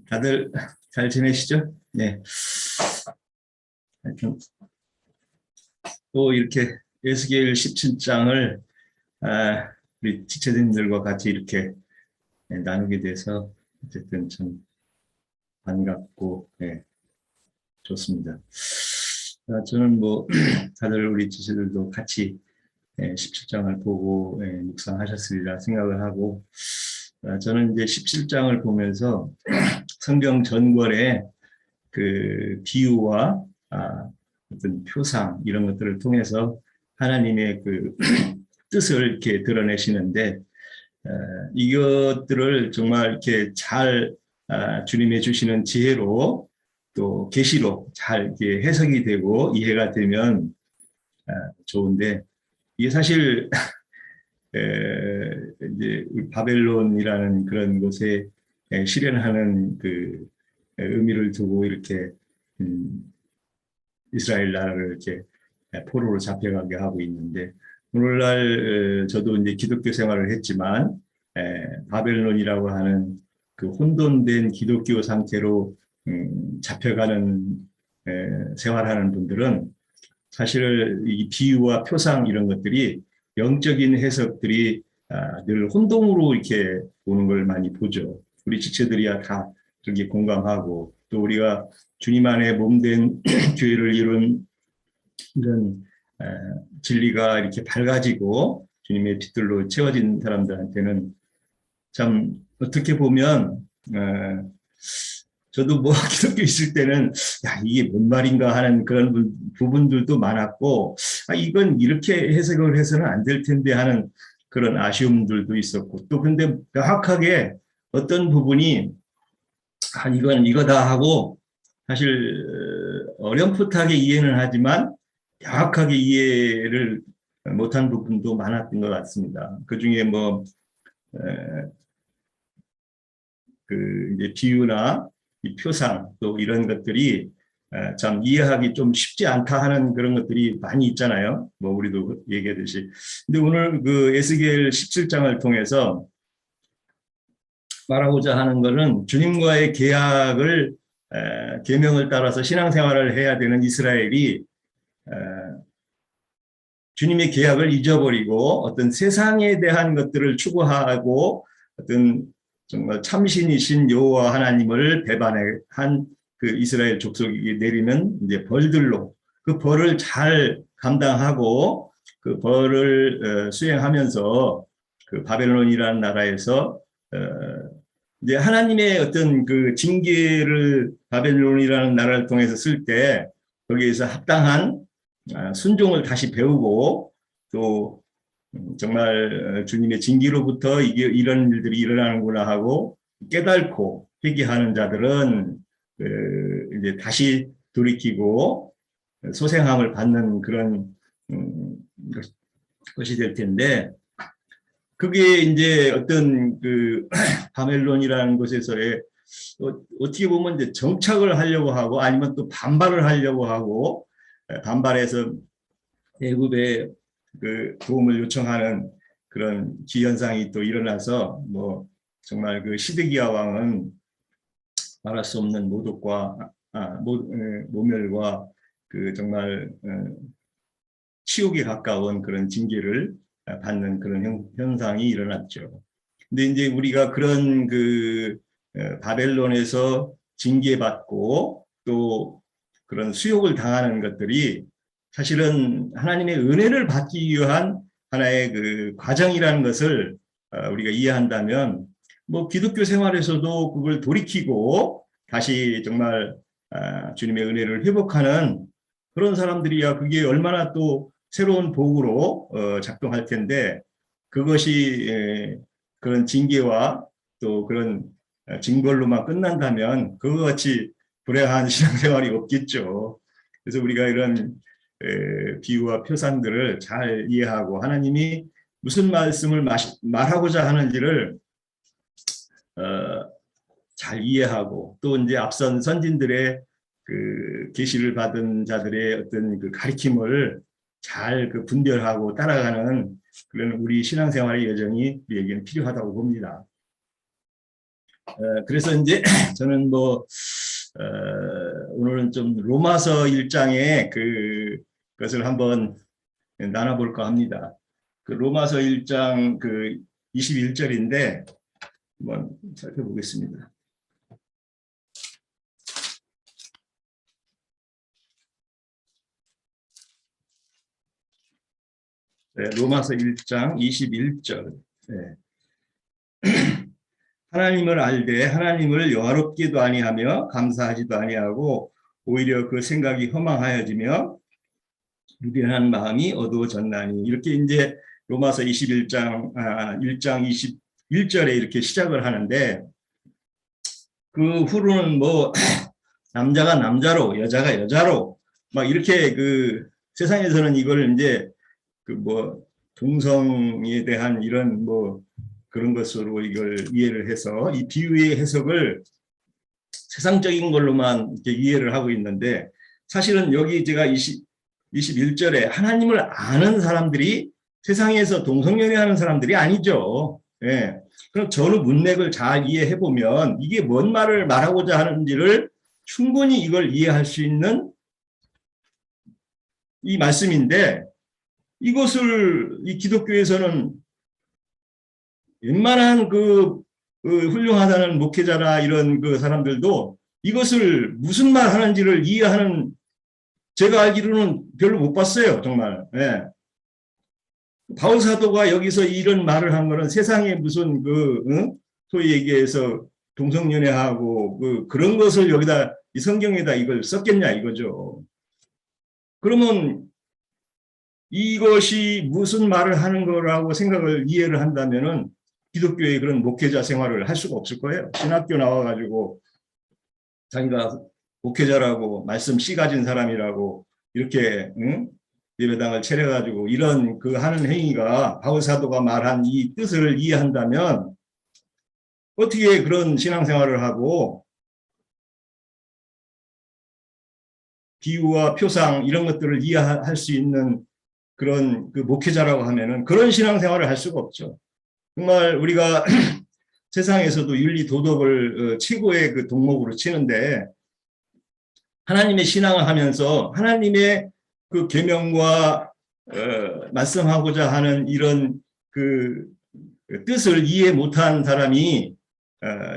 다들 잘 지내시죠? 네. 하여튼 또 이렇게 에스겔 17장을 우리 지체들과 같이 이렇게 나누게 돼서 어쨌든 참 반갑고 좋습니다. 저는 뭐 다들 우리 지체들도 같이 17장을 보고 묵상하셨으리라 생각을 하고, 저는 이제 17장을 보면서 성경 전권에 그 비유와 어떤 표상 이런 것들을 통해서 하나님의 그 뜻을 이렇게 드러내시는데, 이것들을 정말 이렇게 잘 주님의 주시는 지혜로 또 계시로 잘 이렇게 해석이 되고 이해가 되면 좋은데, 이게 사실 이제 바벨론이라는 그런 곳에 실현하는 그 의미를 두고 이렇게 이스라엘 나라를 이렇게 포로로 잡혀가게 하고 있는데, 오늘날 저도 이제 기독교 생활을 했지만 바벨론이라고 하는 그 혼돈된 기독교 상태로 잡혀가는 생활하는 분들은 사실 이 비유와 표상 이런 것들이 영적인 해석들이 늘 혼동으로 이렇게 오는 걸 많이 보죠. 우리 지체들이야 다 그렇게 공감하고, 또 우리가 주님 안에 몸된 교회를 이룬 이런 진리가 이렇게 밝아지고 주님의 빛들로 채워진 사람들한테는 참 어떻게 보면 저도 뭐 기독교 있을 때는 야 이게 뭔 말인가 하는 그런 부분들도 많았고, 이건 이렇게 해석을 해서는 안 될 텐데 하는 그런 아쉬움들도 있었고, 또 근데 명확하게 어떤 부분이 이건 이거다 하고 사실 어렴풋하게 이해는 하지만 정확하게 이해를 못한 부분도 많았던 것 같습니다. 그 중에 뭐 그 이제 비유나 이 표상 또 이런 것들이 참 이해하기 좀 쉽지 않다 하는 그런 것들이 많이 있잖아요. 뭐 우리도 얘기하듯이. 근데 오늘 그 에스겔 17장을 통해서 말하고자 하는 것은 주님과의 계약을 계명을 따라서 신앙생활을 해야 되는 이스라엘이 주님의 계약을 잊어버리고 어떤 세상에 대한 것들을 추구하고 어떤 정말 참신이신 여호와 하나님을 배반한 그 이스라엘 족속이 내리는 이제 벌들로, 그 벌을 잘 감당하고 그 벌을 수행하면서 그 바벨론이라는 나라에서 이제 하나님의 어떤 그 징계를 바벨론이라는 나라를 통해서 쓸 때 거기에서 합당한 순종을 다시 배우고, 또 정말 주님의 징계로부터 이게 이런 일들이 일어나는구나 하고 깨닫고 회개하는 자들은 이제 다시 돌이키고 소생함을 받는 그런 것이 될 텐데, 그게 이제 어떤 그 바벨론이라는 곳에서의 어떻게 보면 이제 정착을 하려고 하고 아니면 또 반발을 하려고 하고, 반발해서 애굽에 그 도움을 요청하는 그런 기현상이 또 일어나서 뭐 정말 그 시드기야 왕은 말할 수 없는 모독과 모멸과 그 정말 치욕에 가까운 그런 징계를 받는 그런 현상이 일어났죠. 근데 이제 우리가 그런 그 바벨론에서 징계받고 또 그런 수욕을 당하는 것들이 사실은 하나님의 은혜를 받기 위한 하나의 그 과정이라는 것을 우리가 이해한다면, 뭐 기독교 생활에서도 그걸 돌이키고 다시 정말 주님의 은혜를 회복하는 그런 사람들이야 그게 얼마나 또 새로운 복으로 작동할 텐데, 그것이 그런 징계와 또 그런 징벌로만 끝난다면 그와 같이 불행한 신앙생활이 없겠죠. 그래서 우리가 이런 비유와 표상들을 잘 이해하고 하나님이 무슨 말씀을 말하고자 하는지를 잘 이해하고, 또 이제 앞선 선진들의 그 계시를 받은 자들의 어떤 그 가르침을 잘 그 분별하고 따라가는 그런 우리 신앙생활의 여정이 우리에게는 필요하다고 봅니다. 그래서 이제 저는 뭐 오늘은 좀 로마서 1장의 그것을 한번 나눠볼까 합니다. 그 로마서 1장 그 21절인데 한번 살펴보겠습니다. 네, 로마서 1장 21절. 네. 하나님을 알되 하나님을 영화롭게도 아니하며 감사하지도 아니하고 오히려 그 생각이 허망하여지며 미련한 마음이 어두워졌나니, 이렇게 이제 로마서 1장 21절에 이렇게 시작을 하는데, 그 후로는 뭐 남자가 남자로 여자가 여자로 막 이렇게 그 세상에서는 이걸 이제 그 뭐 동성에 대한 이런 뭐 그런 것으로 이걸 이해를 해서 이 비유의 해석을 세상적인 걸로만 이렇게 이해를 하고 있는데, 사실은 여기 제가 21절에 하나님을 아는 사람들이 세상에서 동성연애하는 사람들이 아니죠. 예. 그럼 전후 문맥을 잘 이해해 보면 이게 뭔 말을 말하고자 하는지를 충분히 이걸 이해할 수 있는 이 말씀인데, 이것을 이 기독교에서는 웬만한 그 훌륭하다는 목회자나 이런 그 사람들도 이것을 무슨 말 하는지를 이해하는, 제가 알기로는 별로 못 봤어요, 정말. 예. 바울 사도가 여기서 이런 말을 한 거는 세상에 무슨 소위 얘기해서 동성연애하고 그런 것을 여기다 이 성경에다 이걸 썼겠냐 이거죠. 그러면 이것이 무슨 말을 하는 거라고 생각을 이해를 한다면은 기독교의 그런 목회자 생활을 할 수가 없을 거예요. 신학교 나와가지고 자기가 목회자라고 말씀 씨 가진 사람이라고 이렇게 예배당을 차려가지고 이런 그 하는 행위가 바울 사도가 말한 이 뜻을 이해한다면 어떻게 그런 신앙생활을 하고 비유와 표상 이런 것들을 이해할 수 있는 그런 그 목회자라고 하면은 그런 신앙생활을 할 수가 없죠. 정말 우리가 세상에서도 윤리 도덕을 최고의 그 덕목으로 치는데, 하나님의 신앙을 하면서 하나님의 그 계명과 말씀하고자 하는 이런 그 뜻을 이해 못한 사람이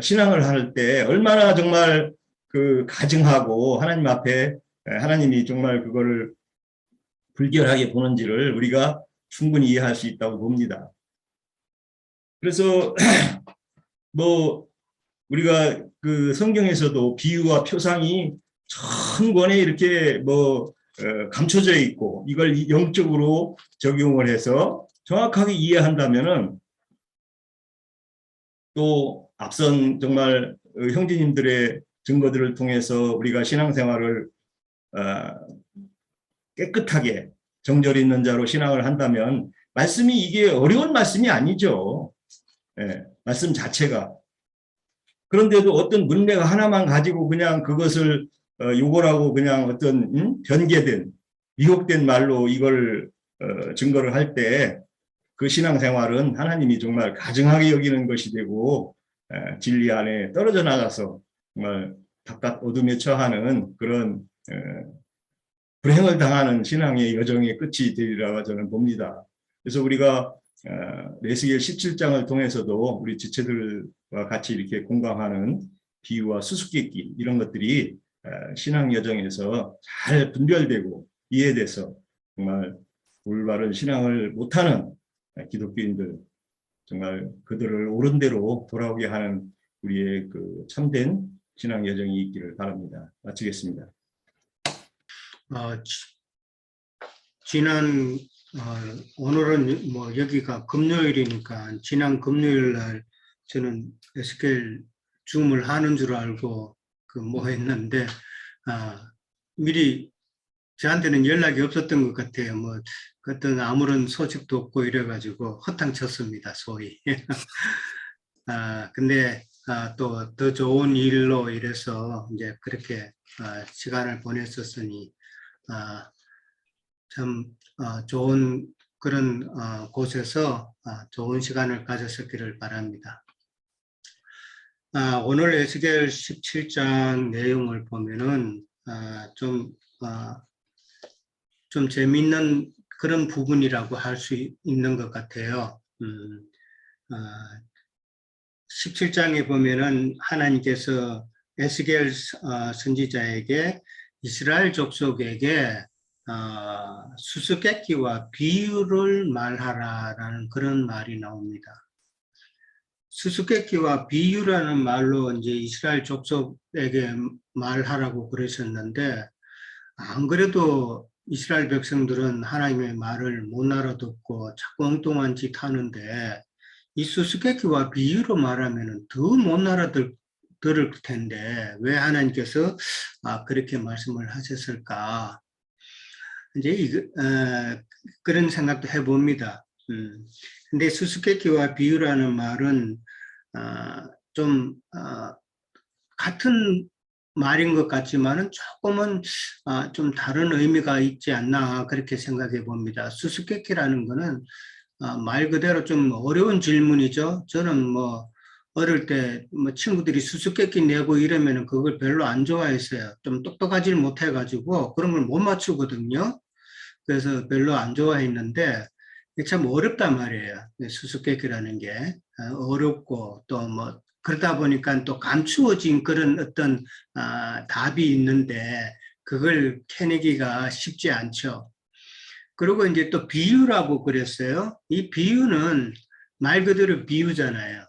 신앙을 할 때 얼마나 정말 그 가증하고 하나님 앞에 하나님이 정말 그거를 불결하게 보는지를 우리가 충분히 이해할 수 있다고 봅니다. 그래서 뭐 우리가 그 성경에서도 비유와 표상이 천 권에 이렇게 뭐 감춰져 있고 이걸 영적으로 적용을 해서 정확하게 이해한다면은, 또 앞선 정말 형제님들의 증거들을 통해서 우리가 신앙생활을 깨끗하게 정절 있는 자로 신앙을 한다면 말씀이 이게 어려운 말씀이 아니죠. 예, 말씀 자체가. 그런데도 어떤 문맥 하나만 가지고 그냥 그것을 요구하고 그냥 어떤 변개된 미혹된 말로 이걸 증거를 할 때 그 신앙생활은 하나님이 정말 가증하게 여기는 것이 되고 진리 안에 떨어져 나가서 정말 바깥 어둠에 처하는 그런 불행을 당하는 신앙의 여정의 끝이 되리라고 저는 봅니다. 그래서 우리가 레스겔 17장을 통해서도 우리 지체들과 같이 이렇게 공감하는 비유와 수수께끼 이런 것들이 신앙 여정에서 잘 분별되고 이해돼서 정말 올바른 신앙을 못하는 기독교인들, 정말 그들을 옳은 대로 돌아오게 하는 우리의 그 참된 신앙 여정이 있기를 바랍니다. 마치겠습니다. 지난 오늘은 뭐 여기가 금요일이니까 지난 금요일 날 저는 에스겔 줌을 하는 줄 알고 뭐 했는데 미리 저한테는 연락이 없었던 것 같아요. 뭐 어떤 아무런 소식도 없고 이래가지고 허탕쳤습니다, 소위. 근데 또 더 좋은 일로 이래서 이제 그렇게 시간을 보냈었으니 참 좋은 그런 곳에서 좋은 시간을 가졌었기를 바랍니다. 오늘 에스겔 17장 내용을 보면은 좀 재미있는 그런 부분이라고 할 수 있는 것 같아요. 17장에 보면은 하나님께서 에스겔 선지자에게 이스라엘 족속에게 수수께끼와 비유를 말하라라는 그런 말이 나옵니다. 수수께끼와 비유라는 말로 이제 이스라엘 족속에게 말하라고 그러셨는데, 안 그래도 이스라엘 백성들은 하나님의 말을 못 알아듣고 자꾸 엉뚱한 짓 하는데, 이 수수께끼와 비유로 말하면 더 못 알아들을 텐데 왜 하나님께서 그렇게 말씀을 하셨을까? 이제 그런 생각도 해봅니다. 근데 수수께끼와 비유라는 말은 좀 같은 말인 것 같지만은 조금은 좀 다른 의미가 있지 않나 그렇게 생각해 봅니다. 수수께끼라는 거는 말 그대로 좀 어려운 질문이죠. 저는 뭐 어릴 때 뭐 친구들이 수수께끼 내고 이러면은 그걸 별로 안 좋아했어요. 좀 똑똑하지 못해가지고 그런 걸 못 맞추거든요. 그래서 별로 안 좋아했는데 참 어렵단 말이에요. 수수께끼라는 게 어렵고 또 뭐 그러다 보니까 또 감추어진 그런 어떤 답이 있는데 그걸 캐내기가 쉽지 않죠. 그리고 이제 또 비유라고 그랬어요. 이 비유는 말 그대로 비유잖아요.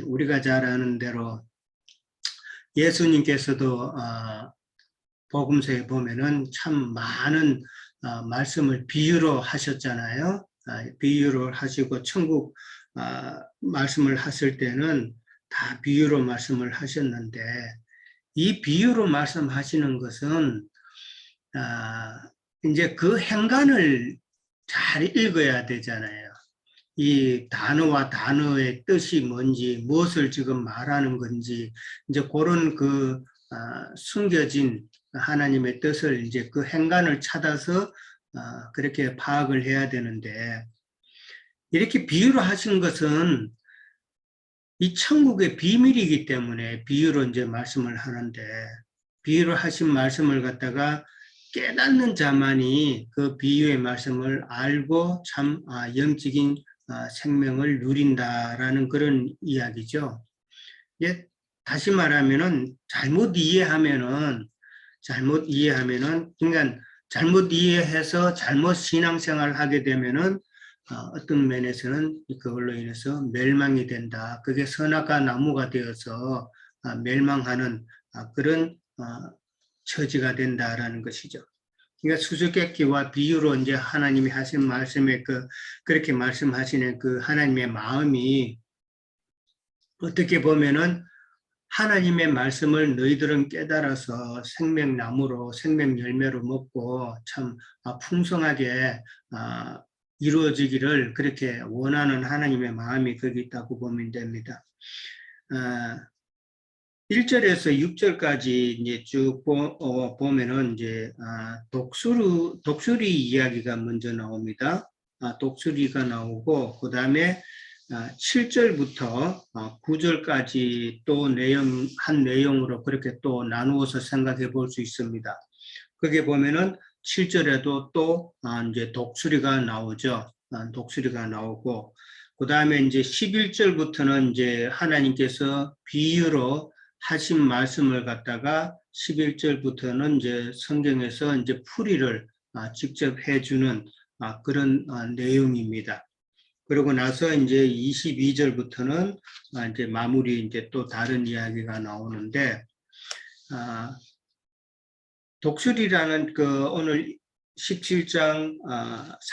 우리가 잘 아는 대로 예수님께서도 복음서에 보면은 참 많은 말씀을 비유로 하셨잖아요. 비유로 하시고 천국 말씀을 하실 때는 다 비유로 말씀을 하셨는데 이 비유로 말씀하시는 것은 이제 그 행간을 잘 읽어야 되잖아요. 이 단어와 단어의 뜻이 뭔지, 무엇을 지금 말하는 건지, 이제 그런 숨겨진 하나님의 뜻을 이제 그 행간을 찾아서 그렇게 파악을 해야 되는데, 이렇게 비유로 하신 것은 이 천국의 비밀이기 때문에 비유로 이제 말씀을 하는데, 비유로 하신 말씀을 갖다가 깨닫는 자만이 그 비유의 말씀을 알고 참 영적인 생명을 누린다라는 그런 이야기죠. 예, 다시 말하면은 잘못 이해하면은 그러니까 잘못 이해해서 잘못 신앙생활을 하게 되면은 어떤 면에서는 그걸로 인해서 멸망이 된다. 그게 선악과 나무가 되어서 멸망하는 그런 처지가 된다라는 것이죠. 그러니까 수수께끼와 비유로 이제 하나님이 하신 말씀에 그렇게 말씀하시는 그 하나님의 마음이 어떻게 보면은 하나님의 말씀을 너희들은 깨달아서 생명나무로 생명 열매로 먹고 참 풍성하게 이루어지기를 그렇게 원하는 하나님의 마음이 거기 있다고 보면 됩니다. 1절에서 6절까지 이제 쭉 보면은 이제 독수리 이야기가 먼저 나옵니다. 독수리가 나오고 그 다음에 7절부터 9절까지 또 한 내용으로 그렇게 또 나누어서 생각해 볼 수 있습니다. 거기에 보면은 7절에도 또 이제 독수리가 나오죠. 독수리가 나오고 그 다음에 이제 11절부터는 이제 하나님께서 비유로 하신 말씀을 갖다가 11절부터는 이제 성경에서 이제 풀이를 직접 해주는 그런 내용입니다. 그러고 나서 이제 22절부터는 이제 마무리 이제 또 다른 이야기가 나오는데 독수리라는 오늘 17장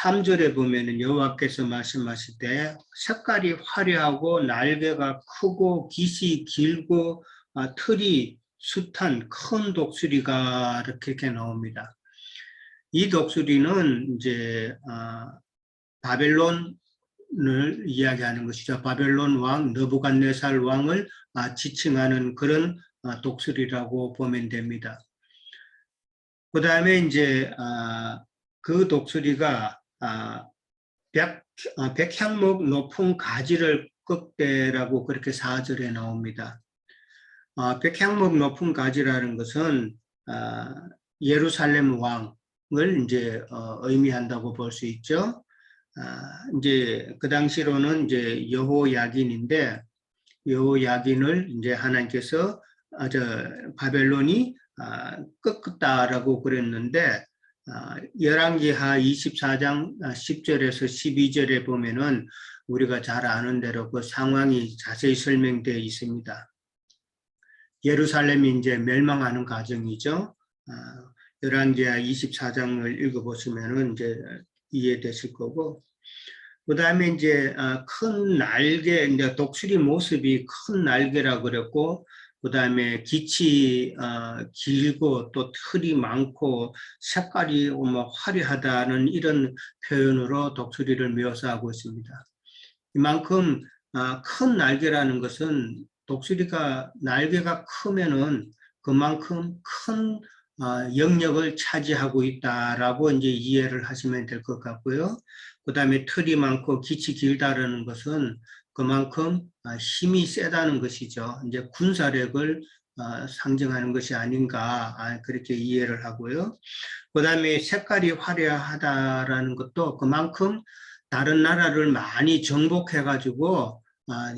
3절에 보면은 여호와께서 말씀하실 때 색깔이 화려하고 날개가 크고 깃이 길고 털이 숱한 큰 독수리가 이렇게 나옵니다. 이 독수리는 이제 바벨론을 이야기하는 것이죠. 바벨론 왕 느부갓네살 왕을 지칭하는 그런 독수리라고 보면 됩니다. 그 다음에 이제 그 독수리가 백향목 높은 가지를 꺾대라고 그렇게 4절에 나옵니다. 백향목 높은 가지라는 것은 예루살렘 왕을 이제 의미한다고 볼 수 있죠. 이제 그 당시로는 이제 여호야긴인데 여호야긴을 이제 하나님께서 바벨론이 꺾었다라고 그랬는데 열왕기하 24장 10절에서 12절에 보면은 우리가 잘 아는 대로 그 상황이 자세히 설명되어 있습니다. 예루살렘이 이제 멸망하는 과정이죠. 열왕기하 24장을 읽어보시면은 이제 이해되실 거고, 그 다음에 이제 큰 날개, 이제 독수리 모습이 큰 날개라고 그랬고, 그 다음에 깃이 길고 또 털이 많고 색깔이 뭐 화려하다는 이런 표현으로 독수리를 묘사하고 있습니다. 이만큼 큰 날개라는 것은 독수리가 날개가 크면은 그만큼 큰 영역을 차지하고 있다라고 이제 이해를 하시면 될 것 같고요. 그 다음에 털이 많고 깃이 길다라는 것은 그만큼 힘이 세다는 것이죠. 이제 군사력을 상징하는 것이 아닌가 그렇게 이해를 하고요. 그 다음에 색깔이 화려하다라는 것도 그만큼 다른 나라를 많이 정복해가지고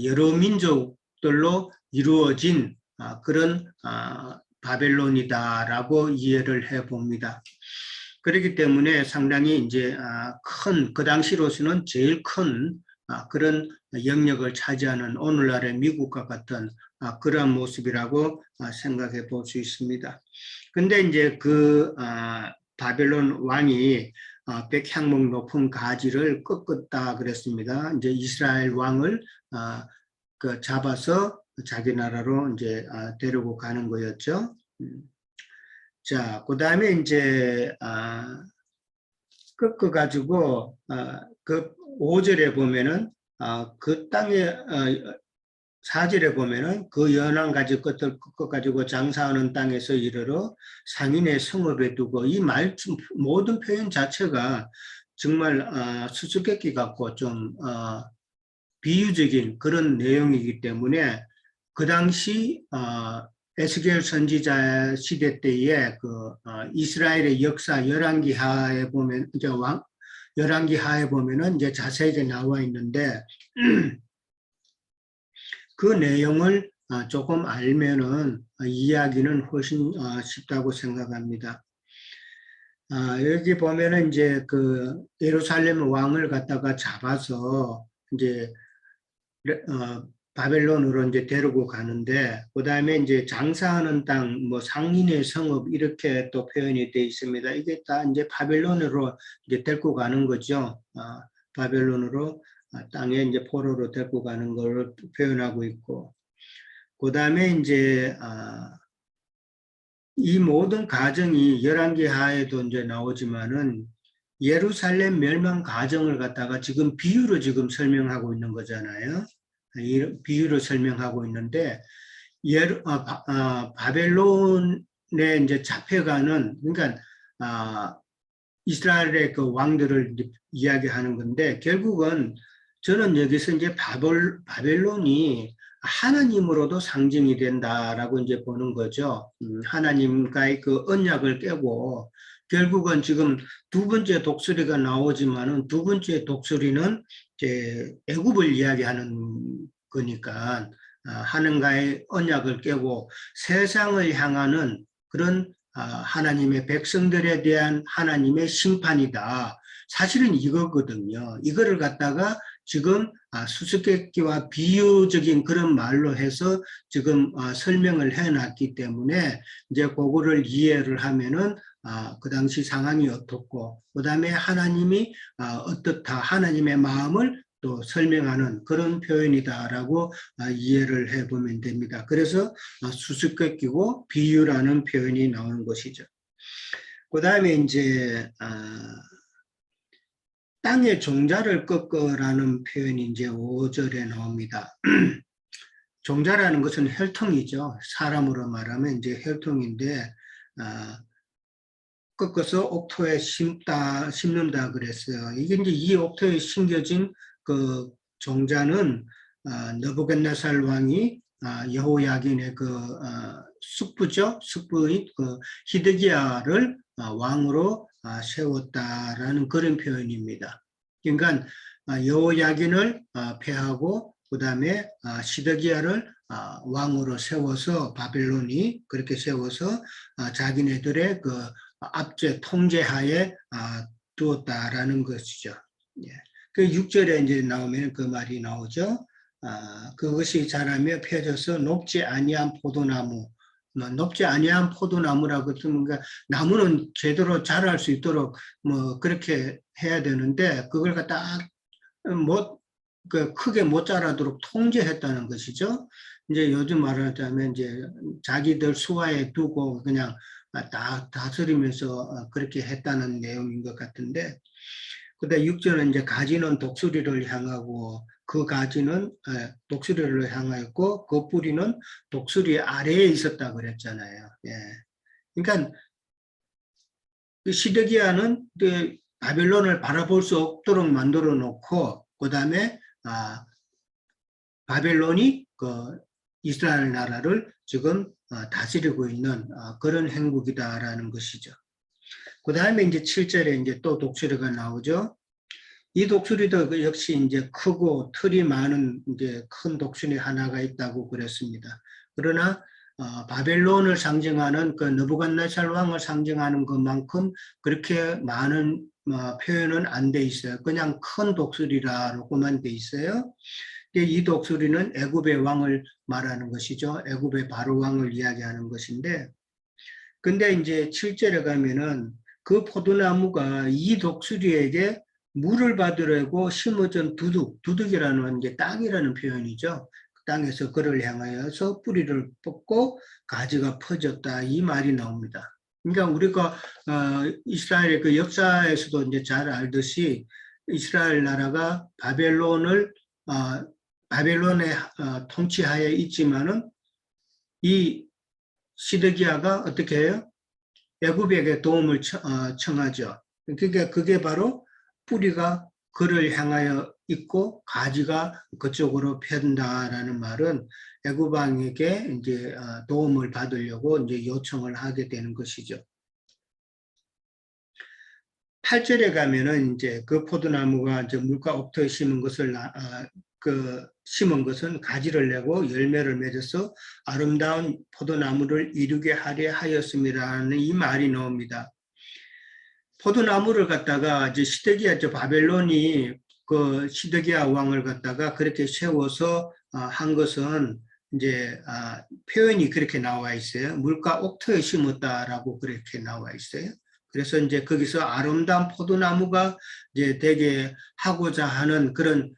여러 민족들로 이루어진 그런 바벨론이다라고 이해를 해봅니다. 그렇기 때문에 상당히 이제 그 당시로서는 제일 큰 그런 영역을 차지하는 오늘날의 미국과 같은 그러한 모습이라고 생각해 볼 수 있습니다. 근데 이제 그 바벨론 왕이 백향목 높은 가지를 꺾었다 그랬습니다. 이제 이스라엘 왕을 잡아서 자기 나라로 이제 데리고 가는 거였죠. 자, 그 다음에 이제 꺾어가지고 그 5절에 보면은 그 땅에 4절에 보면은 그 연한 가지 끝을 꺾어가지고 장사하는 땅에서 이르러 상인의 성읍에 두고 이 말씀 모든 표현 자체가 정말 수수께끼 같고 좀 비유적인 그런 내용이기 때문에 그 당시 에스겔 선지자 시대 때에 그 이스라엘의 역사 열왕기하에 보면 이제 열왕기하에 보면은 이제 자세하게 나와 있는데 그 내용을 조금 알면은 이해하기는 훨씬 쉽다고 생각합니다. 여기 보면은 이제 그 예루살렘 왕을 갖다가 잡아서 이제 바벨론으로 이제 데리고 가는데, 그 다음에 이제 장사하는 땅, 뭐 상인의 성읍 이렇게 또 표현이 되어 있습니다. 이게 다 이제 바벨론으로 이제 데리고 가는 거죠. 바벨론으로 땅에 이제 포로로 데리고 가는 걸 표현하고 있고, 그 다음에 이제 이 모든 가정이 열왕기하에도 이제 나오지만은 예루살렘 멸망 가정을 갖다가 지금 비유로 지금 설명하고 있는 거잖아요. 비유로 설명하고 있는데 바벨론에 이제 잡혀가는, 그러니까 이스라엘의 그 왕들을 이야기하는 건데, 결국은 저는 여기서 이제 바벨론이 하나님으로도 상징이 된다라고 이제 보는 거죠. 하나님과의 그 언약을 깨고, 결국은 지금 두 번째 독수리가 나오지만은 두 번째 독수리는 이제 애굽을 이야기하는 거니까 하나님과의 언약을 깨고 세상을 향하는 그런 하나님의 백성들에 대한 하나님의 심판이다. 사실은 이거거든요. 이거를 갖다가 지금 수수께끼와 비유적인 그런 말로 해서 지금 설명을 해놨기 때문에 이제 그거를 이해를 하면은 그 당시 상황이 어떻고, 그 다음에 하나님이 어떻다, 하나님의 마음을 또 설명하는 그런 표현이다라고 이해를 해보면 됩니다. 그래서 수수께끼고 비유라는 표현이 나오는 것이죠. 그 다음에 이제 땅의 종자를 꺾어라는 표현이 이제 5절에 나옵니다. 종자라는 것은 혈통이죠. 사람으로 말하면 이제 혈통인데 꺾어서 옥토에 심는다 그랬어요. 이게 이제 이 옥토에 심겨진 그 종자는 느부갓네살 왕이 여호야긴의 숙부죠. 숙부인 히드기야를 왕으로 세웠다라는 그런 표현입니다. 그러니까 여호야긴을 폐하고 그다음에 시드기야를 왕으로 세워서 바벨론이 그렇게 세워서 자기네들의 압제 통제하에 두었다라는 것이죠. 예. 그 6절에 이제 나오면 그 말이 나오죠. 그것이 자라며 펴져서 높지 아니한 포도나무, 높지 아니한 포도나무라고 하면 나무는 제대로 자랄 수 있도록 그렇게 해야 되는데 그걸 갖다 크게 못 자라도록 통제했다는 것이죠. 이제 요즘 말하자면 이제 자기들 수하에 두고 그냥 다스리면서 그렇게 했다는 내용인 것 같은데, 그다음 6절은 이제 가지는 독수리를 향하고 그 가지는 독수리를 향하였고 그 뿌리는 독수리 아래에 있었다 그랬잖아요. 예. 그러니까 시드기야는 바벨론을 바라볼 수 없도록 만들어 놓고 그다음에 바벨론이 이스라엘 나라를 지금 다스리고 있는 그런 행국이다라는 것이죠. 그 다음에 이제 7절에 이제 또 독수리가 나오죠. 이 독수리도 역시 이제 크고 털이 많은 이제 큰 독수리 하나가 있다고 그랬습니다. 그러나 바벨론을 상징하는 느부갓네살 왕을 상징하는 것만큼 그렇게 많은 표현은 안 돼 있어요. 그냥 큰 독수리라고만 돼 있어요. 이 독수리는 애굽의 왕을 말하는 것이죠. 애굽의 바로 왕을 이야기하는 것인데, 근데 이제 7절에 가면은 그 포도나무가 이 독수리에게 물을 받으려고 심어진 두둑이라는 게 땅이라는 표현이죠. 땅에서 그를 향하여서 뿌리를 뽑고 가지가 퍼졌다 이 말이 나옵니다. 그러니까 우리가 이스라엘의 그 역사에서도 이제 잘 알듯이 이스라엘 나라가 바벨론의 통치하에 있지만은 이 시드기야가 어떻게 해요? 애굽에게 도움을 청하죠. 그러니까 그게 바로 뿌리가 그를 향하여 있고 가지가 그쪽으로 편다라는 말은 애굽 왕에게 이제 도움을 받으려고 이제 요청을 하게 되는 것이죠. 8절에 가면은 이제 그 포도나무가 이제 물가 옥토에 심은 것은 가지를 내고 열매를 맺어서 아름다운 포도나무를 이루게 하려 하였음이라는 이 말이 나옵니다. 포도나무를 갖다가 이제 바벨론이 그 시드기야 왕을 갖다가 그렇게 세워서 한 것은 이제 표현이 그렇게 나와 있어요. 물가 옥토에 심었다라고 그렇게 나와 있어요. 그래서 이제 거기서 아름다운 포도나무가 이제 되게 하고자 하는 그런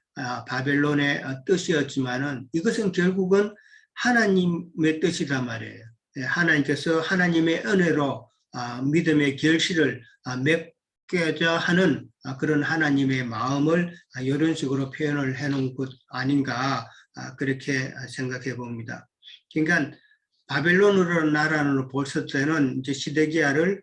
바벨론의 뜻이었지만은 이것은 결국은 하나님의 뜻이란 말이에요. 하나님께서 하나님의 은혜로 믿음의 결실을 맺고자 하는 그런 하나님의 마음을 이런 식으로 표현을 해놓은 것 아닌가 그렇게 생각해 봅니다. 그러니까 바벨론으로 나라로 봤을 때는 이제 시드기야를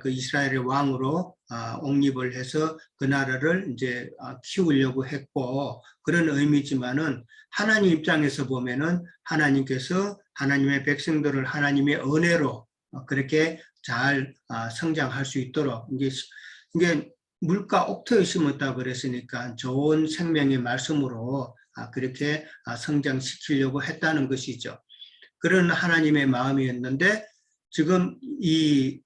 이스라엘의 왕으로 옹립을 해서 그 나라를 이제 키우려고 했고 그런 의미지만은 하나님 입장에서 보면은 하나님께서 하나님의 백성들을 하나님의 은혜로 그렇게 잘 성장할 수 있도록 이게 물가 옥토에 심었다 그랬으니까 좋은 생명의 말씀으로 그렇게 성장시키려고 했다는 것이죠. 그런 하나님의 마음이었는데 지금 이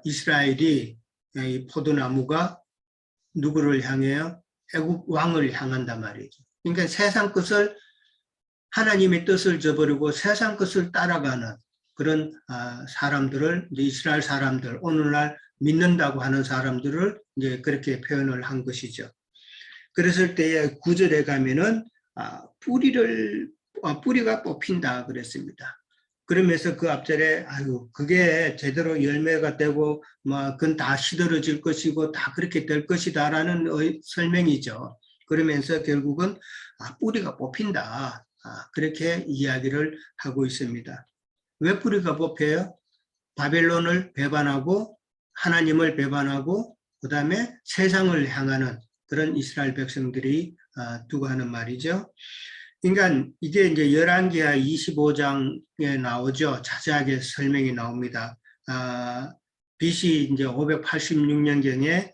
이스라엘이 이 포도나무가 누구를 향해요? 애굽 왕을 향한단 말이죠. 그러니까 세상 것을 하나님의 뜻을 저버리고 세상 것을 따라가는 그런 사람들을 이스라엘 사람들 오늘날 믿는다고 하는 사람들을 이제 그렇게 표현을 한 것이죠. 그랬을 때에 9절에 가면은 뿌리가 뽑힌다 그랬습니다. 그러면서 그 앞절에 그게 제대로 열매가 되고 그건 다 시들어질 것이고 다 그렇게 될 것이다라는 설명이죠. 그러면서 결국은 뿌리가 뽑힌다 그렇게 이야기를 하고 있습니다. 왜 뿌리가 뽑혀요? 바벨론을 배반하고 하나님을 배반하고 그 다음에 세상을 향하는 그런 이스라엘 백성들이 두고 하는 말이죠. 그러니까 이게 이제 열왕기하 25장에 나오죠. 자세하게 설명이 나옵니다. BC 이제 586년경에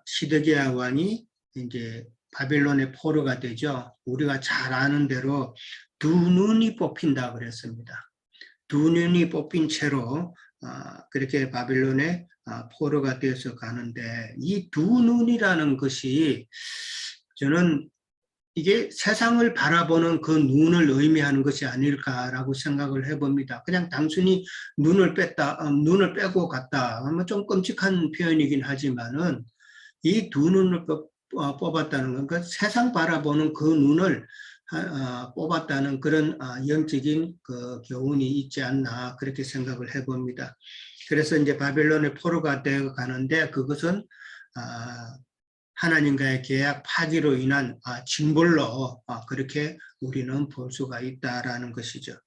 시드기야 왕이 이제 바벨론의 포로가 되죠. 우리가 잘 아는 대로 두 눈이 뽑힌다 그랬습니다. 두 눈이 뽑힌 채로 그렇게 바벨론의 포로가 되어서 가는데, 이 두 눈이라는 것이 저는 이게 세상을 바라보는 그 눈을 의미하는 것이 아닐까라고 생각을 해봅니다. 그냥 단순히 눈을 빼고 갔다. 좀 끔찍한 표현이긴 하지만은 이 두 눈을 뽑았다는 건 세상 바라보는 그 눈을 뽑았다는 그런 영적인 그 교훈이 있지 않나 그렇게 생각을 해봅니다. 그래서 이제 바벨론의 포로가 되어 가는데 그것은 하나님과의 계약 파기로 인한 징벌로 그렇게 우리는 볼 수가 있다라는 것이죠.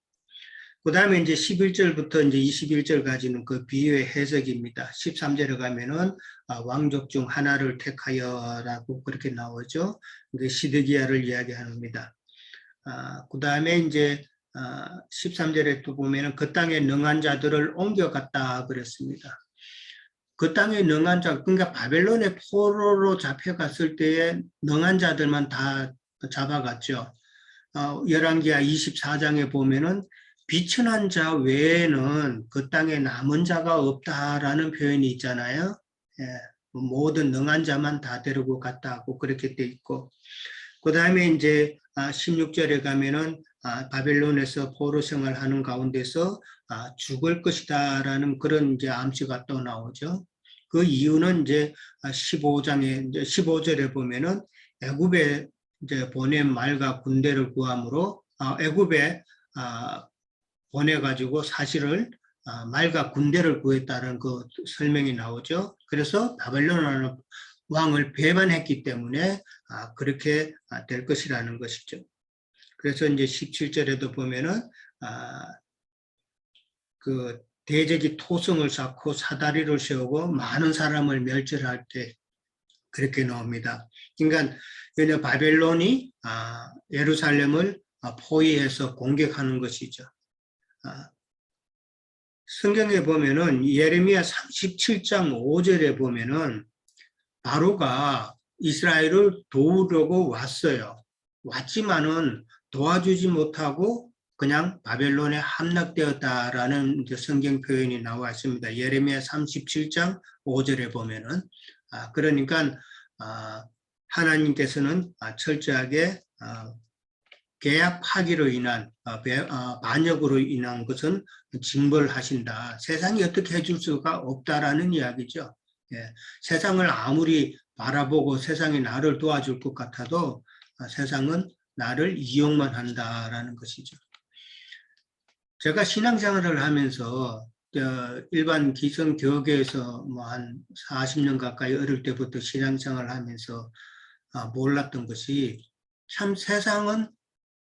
그 다음에 이제 11절부터 이제 21절까지는 그 비유의 해석입니다. 13절에 가면은 왕족 중 하나를 택하여라고 그렇게 나오죠. 시드기야를 이야기합니다. 그 다음에 이제 13절에 또 보면은 그 땅에 능한 자들을 옮겨갔다 그랬습니다. 그 땅에 능한 자, 그러니까 바벨론의 포로로 잡혀갔을 때에 능한 자들만 다 잡아갔죠. 열왕기하 24장에 보면은 비천한 자 외에는 그 땅에 남은 자가 없다라는 표현이 있잖아요. 예, 모든 능한 자만 다 데리고 갔다고 그렇게 돼 있고, 그 다음에 이제 16절에 가면은 바벨론에서 포로 생활하는 가운데서 죽을 것이다라는 그런 이제 암시가 또 나오죠. 그 이유는 이제 15장에 이제 15절에 보면은 애굽에 이제 보낸 말과 군대를 구함으로 애굽에 보내가지고 사실을 말과 군대를 구했다는 그 설명이 나오죠. 그래서 바벨론 왕을 배반했기 때문에 그렇게 될 것이라는 것이죠. 그래서 이제 17절에도 보면은 그 대적이 토성을 쌓고 사다리를 세우고 많은 사람을 멸절할 때 그렇게 나옵니다. 그러니까 바벨론이 예루살렘을 포위해서 공격하는 것이죠. 성경에 보면은 예레미야 37장 5절에 보면은 바로가 이스라엘을 도우려고 왔지만은 도와주지 못하고 그냥 바벨론에 함락되었다라는 성경 표현이 나와 있습니다. 예레미야 37장 5절에 보면은 그러니까 하나님께서는 철저하게 계약 파기로 인한 반역으로 인한 것은 징벌하신다. 세상이 어떻게 해줄 수가 없다라는 이야기죠. 예, 세상을 아무리 바라보고 세상이 나를 도와줄 것 같아도 세상은 나를 이용만 한다라는 것이죠. 제가 신앙생활을 하면서 일반 기성교계에서 뭐 한 40년 가까이 어릴 때부터 신앙생활을 하면서 몰랐던 것이 참 세상은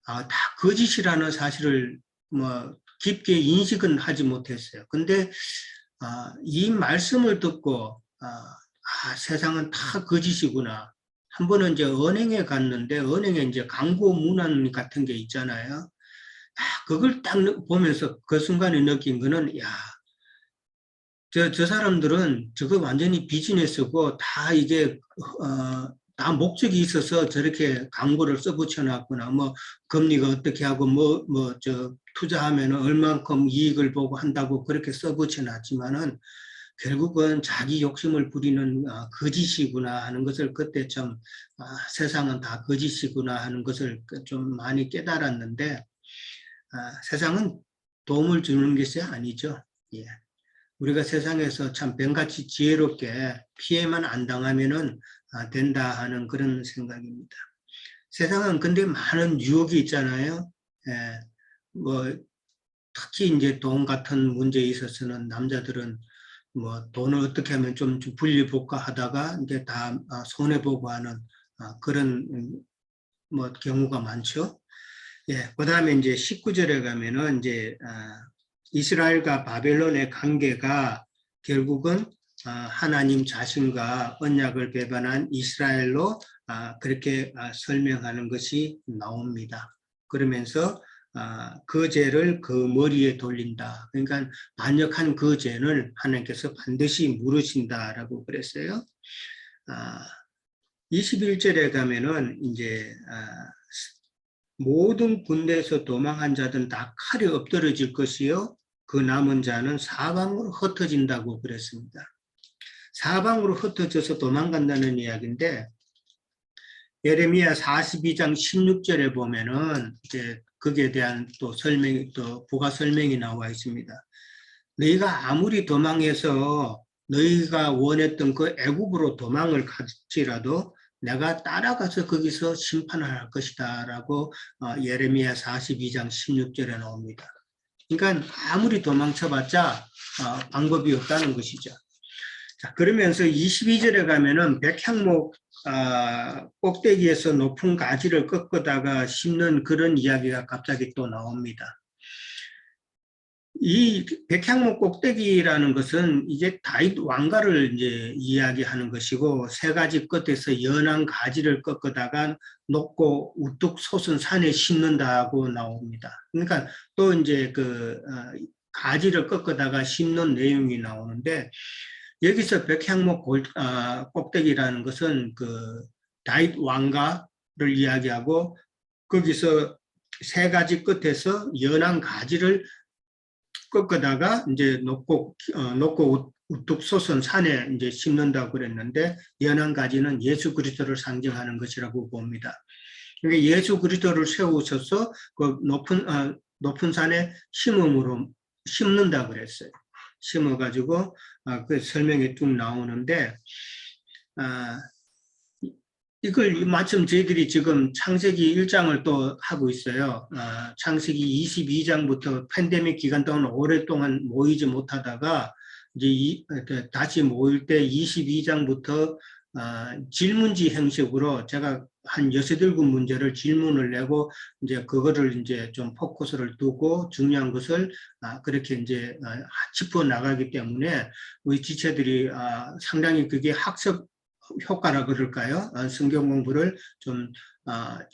다 거짓이라는 사실을 뭐 깊게 인식은 하지 못했어요. 근데 이 말씀을 듣고 세상은 다 거짓이구나. 한 번은 이제 은행에 갔는데 은행에 이제 광고 문안 같은 게 있잖아요. 그걸 딱 보면서 그 순간에 느낀 거는 저 사람들은 저거 완전히 비즈니스고 다 이게 다 목적이 있어서 저렇게 광고를 써붙여 놨구나. 뭐 금리가 어떻게 하고 저 투자하면 얼만큼 이익을 보고 한다고 그렇게 써붙여 놨지만은 결국은 자기 욕심을 부리는 거짓이구나 하는 것을 그때 좀 세상은 다 거짓이구나 하는 것을 좀 많이 깨달았는데 세상은 도움을 주는 것이 아니죠. 예. 우리가 세상에서 참 뱀같이 지혜롭게 피해만 안 당하면은 된다 하는 그런 생각입니다. 세상은 근데 많은 유혹이 있잖아요. 예. 뭐 특히 이제 돈 같은 문제에 있어서는 남자들은 뭐 돈을 어떻게 하면 좀 분리복가 하다가 이제 다 손해보고 하는 그런 뭐 경우가 많죠. 예, 그 다음에 이제 19절에 가면은 이제 이스라엘과 바벨론의 관계가 결국은 하나님 자신과 언약을 배반한 이스라엘로 그렇게 설명하는 것이 나옵니다. 그러면서 그 죄를 그 머리에 돌린다. 그러니까 반역한 그 죄는 하나님께서 반드시 물으신다라고 그랬어요. 21절에 가면은 이제 모든 군대에서 도망한 자들은 다 칼에 엎드러질 것이요 그 남은 자는 사방으로 흩어진다고 그랬습니다. 사방으로 흩어져서 도망간다는 이야기인데 예레미야 42장 16절에 보면은 이제 거기에 대한 또 설명이 또 부가 설명이 나와 있습니다. 너희가 아무리 도망해서 너희가 원했던 그 애굽으로 도망을 갈지라도 내가 따라가서 거기서 심판을 할 것이다 라고 예레미야 42장 16절에 나옵니다. 그러니까 아무리 도망쳐봤자 방법이 없다는 것이죠. 자, 그러면서 22절에 가면은 백향목 꼭대기에서 높은 가지를 꺾다가 심는 그런 이야기가 갑자기 또 나옵니다. 이 백향목 꼭대기라는 것은 이제 다윗 왕가를 이제 이야기하는 것이고 세 가지 끝에서 연한 가지를 꺾다가 높고 우뚝 솟은 산에 심는다고 나옵니다. 그러니까 또 이제 그 가지를 꺾다가 심는 내용이 나오는데 여기서 백향목 꼭대기라는 것은 그 다윗 왕가를 이야기하고 거기서 세 가지 끝에서 연한 가지를 꺾다가 이제 높고 우뚝 솟은 산에 이제 심는다고 그랬는데 연한 가지는 예수 그리스도를 상징하는 것이라고 봅니다. 그러니까 예수 그리스도를 세우셔서 그 높은 산에 심는다고 그랬어요. 심어가지고 그 설명이 쭉 나오는데 이걸 마침 저희들이 지금 창세기 1장을 또 하고 있어요. 창세기 22장부터 팬데믹 기간 동안 오랫동안 모이지 못하다가 이제 다시 모일 때 22장부터 질문지 형식으로 제가 한 6-7문제를 질문을 내고 이제 그거를 이제 좀 포커스를 두고 중요한 것을 그렇게 이제 짚어 나가기 때문에 우리 지체들이 상당히 그게 학습 효과라 그럴까요? 성경 공부를 좀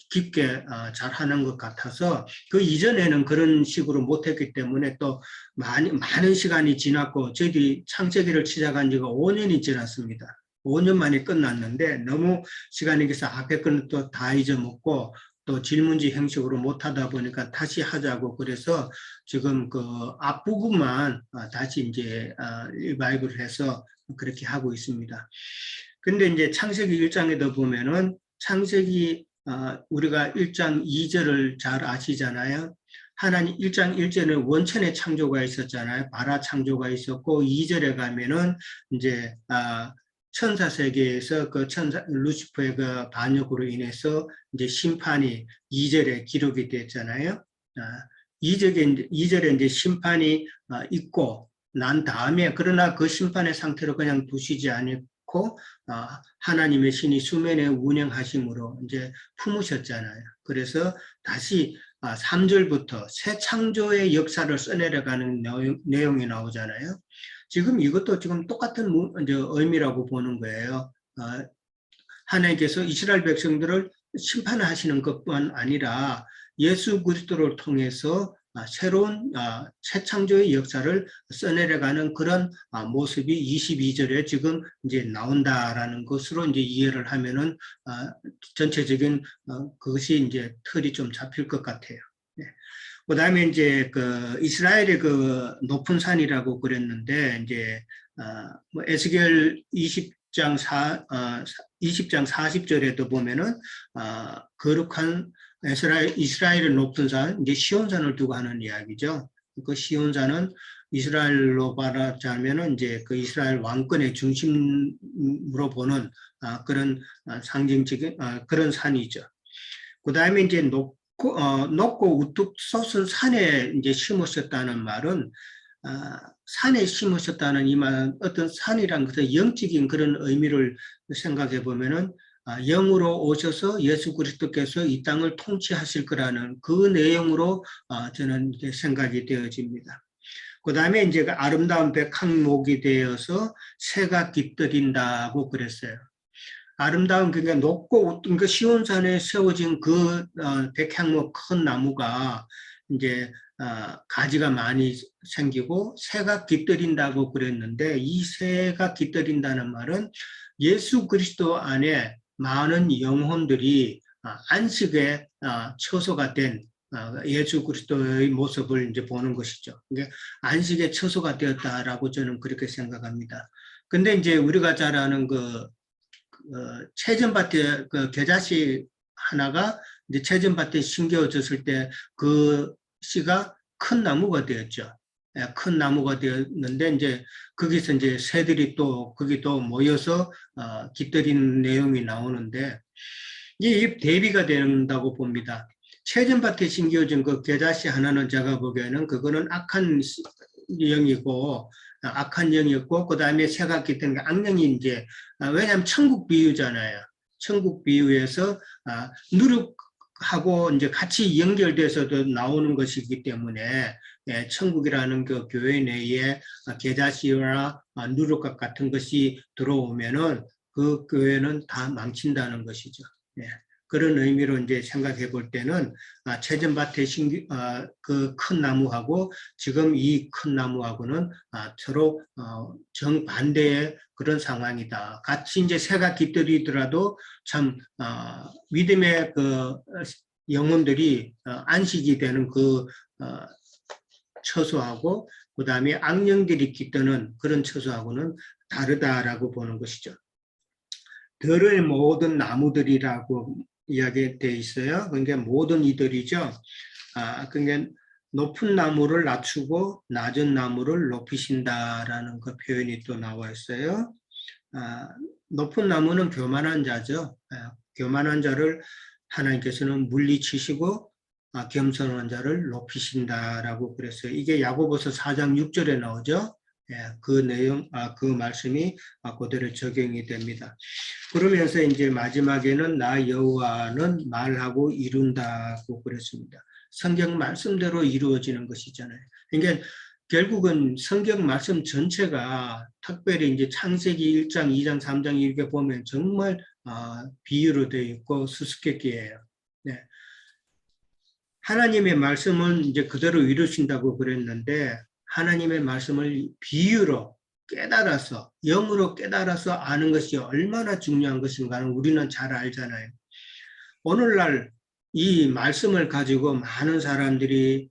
깊게 잘 하는 것 같아서 그 이전에는 그런 식으로 못했기 때문에 또 많은 시간이 지났고 저희들이 창세기를 시작한 지가 5년이 지났습니다. 5년 만에 끝났는데 너무 시간이 길어서 앞에 거는 또 다 잊어먹고 또 질문지 형식으로 못하다 보니까 다시 하자고 그래서 지금 그 앞부분만 다시 이제 리바이브를 해서 그렇게 하고 있습니다. 근데 이제 창세기 1장에도 보면은 창세기 우리가 1장 2절을 잘 아시잖아요. 하나님 1장 1절에 원천의 창조가 있었잖아요. 바라 창조가 있었고 2절에 가면은 이제 천사 세계에서 그 천사 루시퍼의 그 반역으로 인해서 이제 심판이 2절에 기록이 됐잖아요. 2절에 이제 심판이 있고 난 다음에 그러나 그 심판의 상태로 그냥 두시지 않고 하나님의 신이 수면에 운행하심으로 이제 품으셨잖아요. 그래서 다시 3절부터 새 창조의 역사를 써내려가는 내용이 나오잖아요. 지금 이것도 지금 똑같은 이제 의미라고 보는 거예요. 하나님께서 이스라엘 백성들을 심판하시는 것뿐 아니라 예수 그리스도를 통해서 새로운 새 창조의 역사를 써내려가는 그런 모습이 22절에 지금 이제 나온다라는 것으로 이제 이해를 하면은 전체적인 그것이 이제 틀이 좀 잡힐 것 같아요. 네. 그다음에 이제 그 이스라엘의 그 높은 산이라고 그랬는데 이제 뭐 에스겔 20장 40절에도 보면은 거룩한 이스라엘의 높은 산, 이제 시온산을 두고 하는 이야기죠. 그 시온산은 이스라엘로 말하자면은 이제 그 이스라엘 왕권의 중심으로 보는 그런 상징적인 그런 산이죠. 그 다음에 이제 높고 우뚝 솟은 산에 이제 심으셨다는 말은 산에 심으셨다는 이 말은 어떤 산이란 것은 영적인 그런 의미를 생각해 보면은 영으로 오셔서 예수 그리스도께서 이 땅을 통치하실 거라는 그 내용으로 저는 이제 생각이 되어집니다. 그 다음에 이제 그 아름다운 백향목이 되어서 새가 깃들인다고 그랬어요. 아름다운 그게 높고 그 시온산에 세워진 그 백향목 큰 나무가 이제 가지가 많이 생기고 새가 깃들인다고 그랬는데 이 새가 깃들인다는 말은 예수 그리스도 안에 많은 영혼들이 안식의 처소가 된 예수 그리스도의 모습을 이제 보는 것이죠. 이게 안식의 처소가 되었다라고 저는 그렇게 생각합니다. 근데 이제 우리가 잘 아는 채전밭에 그 겨자씨 하나가 이제 채전밭에 심겨졌을 때 그 씨가 큰 나무가 되었죠. 큰 나무가 되었는데 이제 거기서 이제 새들이 또 거기 또 모여서 깃들인 내용이 나오는데 이 대비가 된다고 봅니다. 채전밭에 심겨진 그 겨자씨 하나는 제가 보기에는 그거는 악한 영이고 악한 영이었고 그 다음에 새가 깃든 게 악령이 이제 왜냐하면 천국 비유잖아요. 천국 비유에서 누룩하고 이제 같이 연결돼서도 나오는 것이기 때문에 천국이라는 그 교회 내에 겨자씨나 누룩과 같은 것이 들어오면은 그 교회는 다 망친다는 것이죠. 그런 의미로 이제 생각해 볼 때는 채전밭에 그 큰 나무하고 지금 이 큰 나무하고는 서로 정반대의 그런 상황이다. 같이 이제 새가 깃들이더라도 참 믿음의 그 영혼들이 안식이 되는 그 처소하고 그 다음에 악령들이 깃드는 그런 처소하고는 다르다라고 보는 것이죠. 들의 모든 나무들이라고 이야기되어 있어요. 그러니까 모든 이들이죠. 그러니까 높은 나무를 낮추고 낮은 나무를 높이신다라는 그 표현이 또 나와 있어요. 높은 나무는 교만한 자죠. 교만한 자를 하나님께서는 물리치시고 겸손한 자를 높이신다라고 그랬어요. 이게 야고보서 4장 6절에 나오죠. 그 내용, 그 말씀이 그대로 적용이 됩니다. 그러면서 이제 마지막에는 나 여호와는 말하고 이룬다고 그랬습니다. 성경 말씀대로 이루어지는 것이잖아요. 그러니까 결국은 성경 말씀 전체가 특별히 이제 창세기 1장, 2장, 3장 이렇게 보면 정말 비유로 되어 있고 수수께끼예요. 네. 하나님의 말씀은 이제 그대로 이루신다고 그랬는데 하나님의 말씀을 비유로 깨달아서 영으로 깨달아서 아는 것이 얼마나 중요한 것인가는 우리는 잘 알잖아요. 오늘날 이 말씀을 가지고 많은 사람들이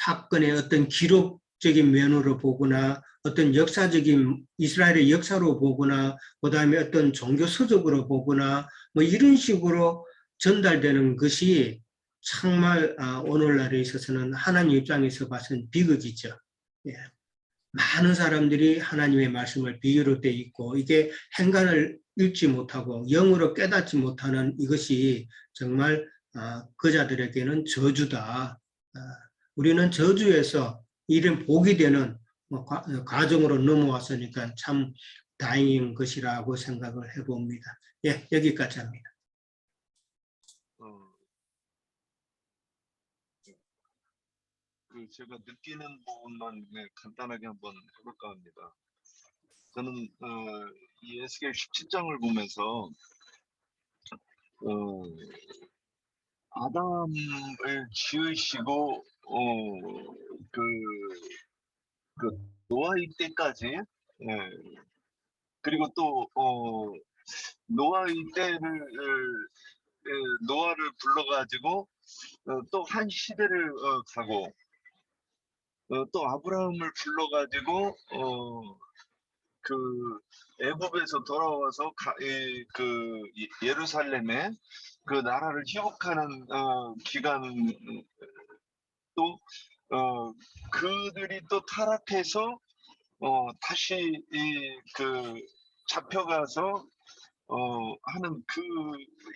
사건의 어떤 기록적인 면으로 보거나 어떤 역사적인 이스라엘의 역사로 보거나 그 다음에 어떤 종교 서적으로 보거나 뭐 이런 식으로 전달되는 것이 정말 오늘날에 있어서는 하나님 입장에서 봐서는 비극이죠. 예. 많은 사람들이 하나님의 말씀을 비유로 돼 있고 이게 행간을 읽지 못하고 영으로 깨닫지 못하는 이것이 정말 그 자들에게는 저주다. 우리는 저주에서 이런 복이 되는 과정으로 넘어왔으니까 참 다행인 것이라고 생각을 해봅니다. 예, 여기까지 합니다. 제가 느끼는 부분만 간단하게 한번 해볼까 합니다. 저는 이 에스겔 17장을 보면서 아담을 지으시고 그 노아의 때까지 그리고 또 노아의 때를 노아를 불러가지고 또 한 시대를 가고 또 아브라함을 불러가지고 그 애굽에서 돌아와서 예루살렘에 그 나라를 회복하는 기간 또 그들이 또 타락해서 다시 잡혀가서 하는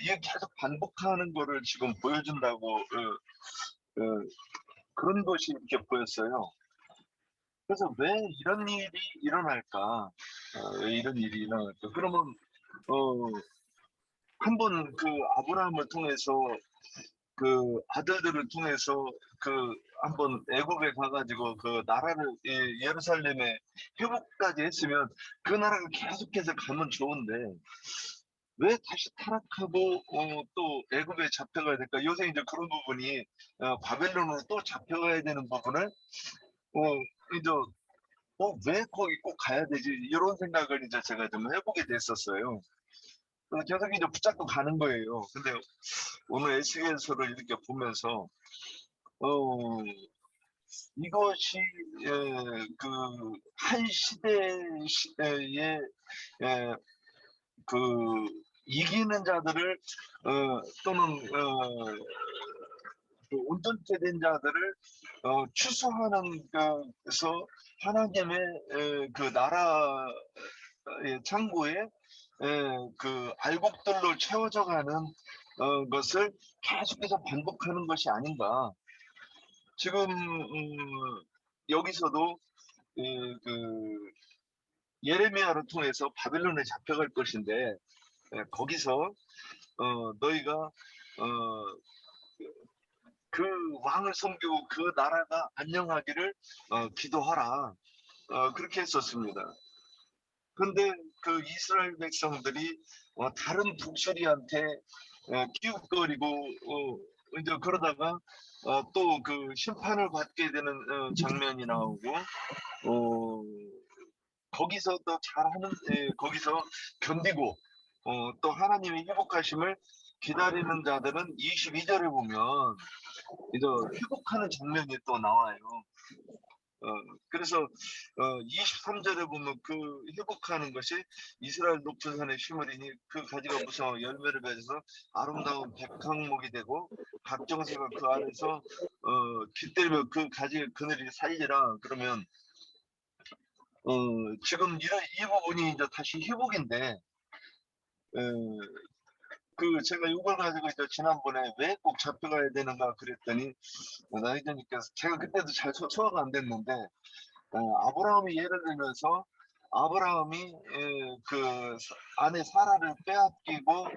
이게 계속 반복하는 거를 지금 보여준다고 그런 것이 이렇게 보였어요. 그래서 왜 이런 일이 일어날까? 그러면 한번 그 아브라함을 통해서 그 아들들을 통해서 한번 애굽에 가가지고 그 나라를 예루살렘에 회복까지 했으면 그 나라가 계속해서 가면 좋은데 왜 다시 타락하고 또 애굽에 잡혀가야 될까? 요새 이제 그런 부분이 바벨론으로 또 잡혀가야 되는 부분을 이제 왜 거기 꼭 가야 되지? 이런 생각을 이제 제가 좀 해보게 됐었어요. 그래서 계속 이제 붙잡고 가는 거예요. 근데 오늘 에스겔서를 이렇게 보면서 이것이 그 한 시대에 그 이기는 자들을 또는 그 온전케 된 자들을 추수하는 것에서 하나님의 그 나라의 창고에 그 알곡들로 채워져 가는 것을 계속해서 반복하는 것이 아닌가. 지금 여기서도 그 예레미야를 통해서 바벨론에 잡혀갈 것인데 거기서 너희가 그 왕을 섬기고 그 나라가 안녕하기를 기도하라. 그렇게 했었습니다. 근데 그 이스라엘 백성들이 다른 북소리한테 기웃거리고 이제 그러다가 또 그 심판을 받게 되는 장면이 나오고 거기서 또 잘하는 거기서 견디고 또 하나님의 회복하심을 기다리는 자들은 22절에 보면 이제 회복하는 장면이 또 나와요. 그래서 23절에 보면 그 회복하는 것이 이스라엘 높은 산에 심으리니 그 가지가 무성하고 열매를 맺어서 아름다운 백항목이 되고 각종 새가 그 안에서 깃들며 그 가지의 그늘이 살리라. 그러면 지금 이 부분이 이제 다시 회복인데 그 제가 이걸 가지고 이제 지난번에 왜 꼭 잡혀가야 되는가 그랬더니 나이저님께서 제가 그때도 잘 소화가 안 됐는데 아브라함이 예를 들면서 아브라함이 그 아내 사라를 빼앗기고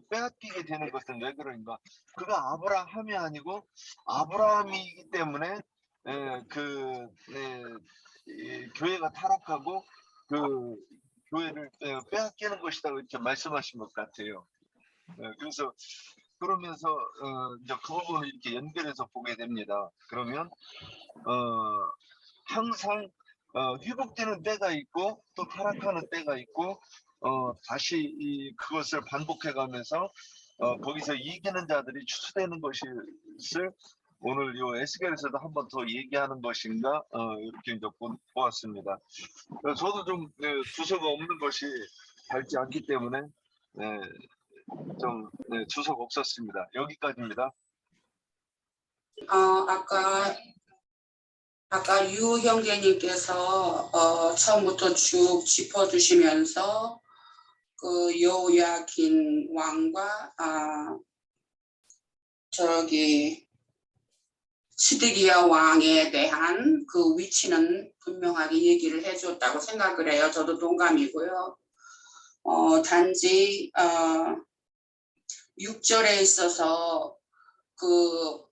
빼앗기게 되는 것은 왜 그런가? 그가 아브라함이 아니고 아브라함이기 때문에 이 교회가 타락하고 그 교회를 빼앗기는 것이다 이렇게 말씀하신 것 같아요. 그래서 그러면서 이제 그 부분을 이렇게 연결해서 보게 됩니다. 그러면 항상 회복되는 때가 있고 또 타락하는 때가 있고 다시 그것을 반복해가면서 거기서 이기는 자들이 추수되는 것을 오늘 요 에스겔에서도 한 번 더 얘기하는 것인가 이렇게 이제 보았습니다. 저도 좀 주소가 없는 것이 밝지 않기 때문에 좀 주소가 없었습니다. 여기까지입니다. 아까 유 형제님께서 처음부터 쭉 짚어주시면서 그 요야긴 왕과 시드기야 왕에 대한 그 위치는 분명하게 얘기를 해줬다고 생각을 해요. 저도 동감이고요. 단지 6절에 있어서 그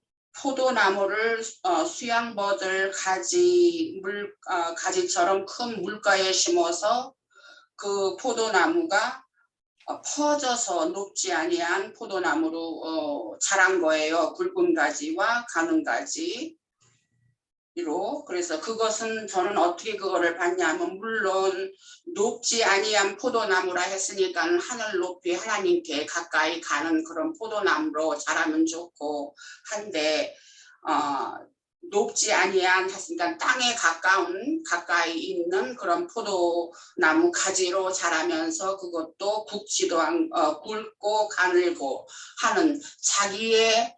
포도나무를 수양버들 가지처럼 큰 물가에 심어서 그 포도나무가 퍼져서 높지 아니한 포도나무로 자란 거예요. 굵은 가지와 가는 가지로. 그래서 그것은 저는 어떻게 그거를 봤냐면 물론 높지 아니한 포도나무라 했으니까 하늘 높이 하나님께 가까이 가는 그런 포도나무로 자라면 좋고 한데 높지 아니한 했으니까 땅에 가까이 있는 그런 포도나무 가지로 자라면서 그것도 굵고 가늘고 하는 자기의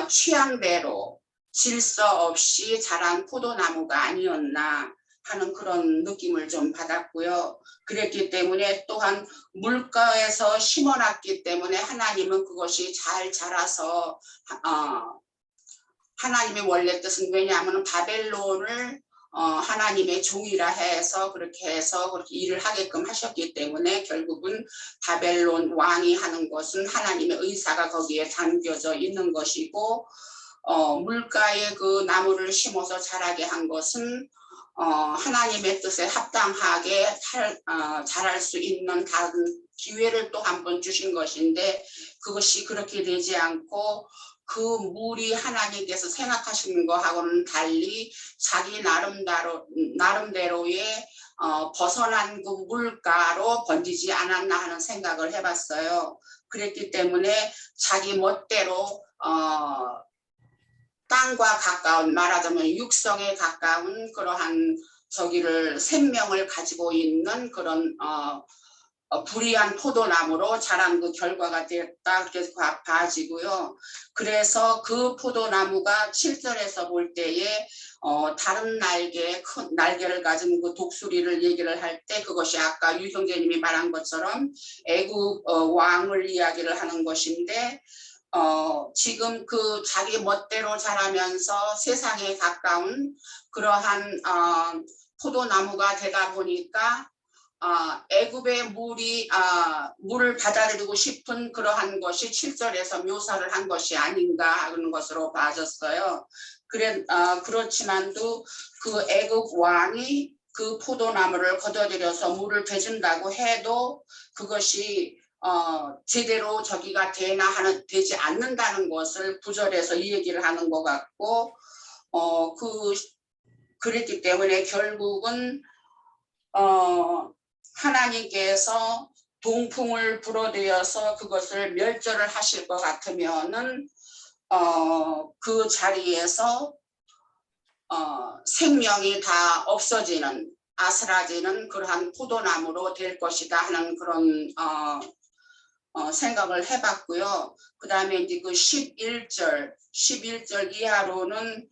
취향대로 질서 없이 자란 포도나무가 아니었나 하는 그런 느낌을 좀 받았고요. 그랬기 때문에 또한 물가에서 심어놨기 때문에 하나님은 그것이 잘 자라서 하나님의 원래 뜻은 왜냐하면 바벨론을 하나님의 종이라 해서 그렇게 일을 하게끔 하셨기 때문에 결국은 바벨론 왕이 하는 것은 하나님의 의사가 거기에 담겨져 있는 것이고 물가에 그 나무를 심어서 자라게 한 것은 하나님의 뜻에 합당하게 잘할 수 있는 다른 기회를 또 한 번 주신 것인데 그것이 그렇게 되지 않고 그 물이 하나님께서 생각하시는 거하고는 달리 자기 나름대로의 벗어난 그 물가로 번지지 않았나 하는 생각을 해봤어요. 그랬기 때문에 자기 멋대로 땅과 가까운, 말하자면 육성에 가까운 그러한 생명을 가지고 있는 그런 불이한 포도나무로 자란 그 결과가 됐다, 그렇게 봐지고요. 그래서 그 포도나무가 7절에서 볼 때에 다른 큰 날개를 가진 그 독수리를 얘기를 할 때 그것이 아까 유 형제님이 말한 것처럼 애굽 왕을 이야기를 하는 것인데 지금 그 자기 멋대로 자라면서 세상에 가까운 그러한 포도나무가 되다 보니까 애굽의 물을 받아들이고 싶은 그러한 것이 7절에서 묘사를 한 것이 아닌가 하는 것으로 봐졌어요. 그렇지만도 그 애굽 왕이 그 포도나무를 걷어들여서 물을 배준다고 해도 그것이 제대로 저기가 되지 않는다는 것을 9절에서 이 얘기를 하는 것 같고 그랬기 때문에 결국은 하나님께서 동풍을 불어대어서 그것을 멸절을 하실 것 같으면은 그 자리에서 생명이 다 없어지는 아스라지는 그러한 포도나무로 될 것이다 하는 그런 생각을 해봤고요. 그 다음에 이제 그 11절 이하로는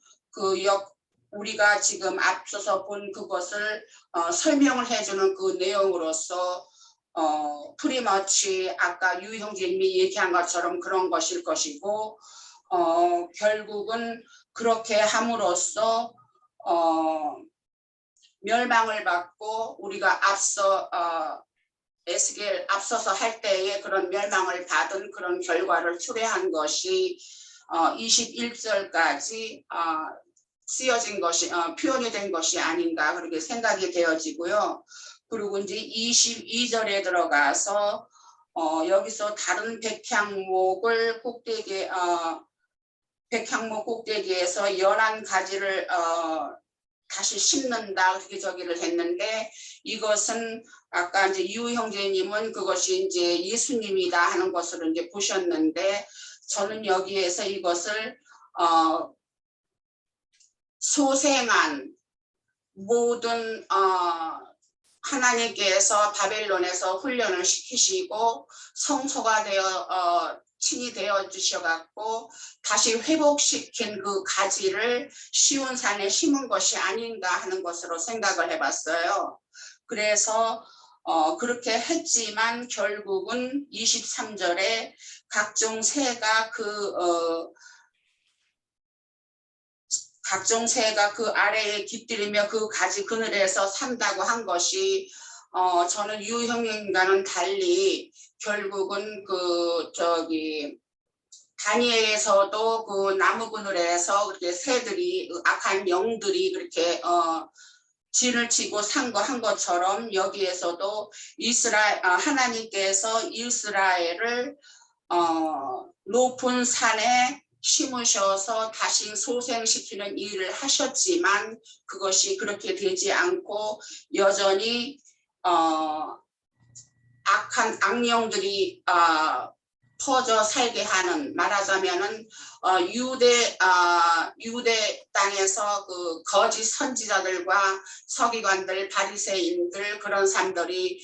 우리가 지금 앞서서 본 그것을 설명을 해주는 그 내용으로서 프리머치 아까 유 형제님이 얘기한 것처럼 그런 것일 것이고 결국은 그렇게 함으로써 멸망을 받고 우리가 에스겔 앞서서 할 때에 그런 멸망을 받은 그런 결과를 초래한 것이 21절까지 쓰여진 것이 표현이 된 것이 아닌가 그렇게 생각이 되어지고요. 그리고 이제 22절에 들어가서 여기서 다른 백향목을 백향목 꼭대기에서 연한 가지를 다시 심는다 그렇게 저기를 했는데 이것은 아까 이제 유 형제님은 그것이 이제 예수님이다 하는 것으로 이제 보셨는데 저는 여기에서 이것을 소생한 모든 하나님께서 바벨론에서 훈련을 시키시고 성소가 되어 칭이 되어 주셔갖고 다시 회복시킨 그 가지를 시온산에 심은 것이 아닌가 하는 것으로 생각을 해봤어요. 그래서 그렇게 했지만 결국은 23절에 각종 새가 그 아래에 깃들이며 그 가지 그늘에서 산다고 한 것이 저는 유 형님과는 달리 결국은 다니엘에서도 그 나무 그늘에서 그렇게 새들이 악한 영들이 그렇게 진을 치고 산 것처럼 여기에서도 하나님께서 이스라엘을 높은 산에 심으셔서 다시 소생시키는 일을 하셨지만 그것이 그렇게 되지 않고 여전히 악한 악령들이 퍼져 살게 하는 말하자면은 유대 땅에서 그 거짓 선지자들과 서기관들 바리새인들 그런 사람들이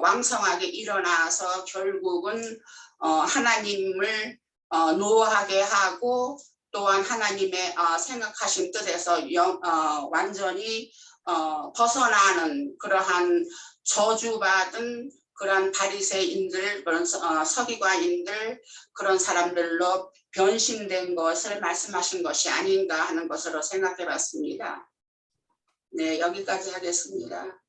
왕성하게 일어나서 결국은 하나님을 노하게 하고 또한 하나님의 생각하신 뜻에서 완전히 벗어나는 그러한 저주받은 그런 바리새인들 그런 서기관인들 그런 사람들로 변신된 것을 말씀하신 것이 아닌가 하는 것으로 생각해 봤습니다. 네, 여기까지 하겠습니다.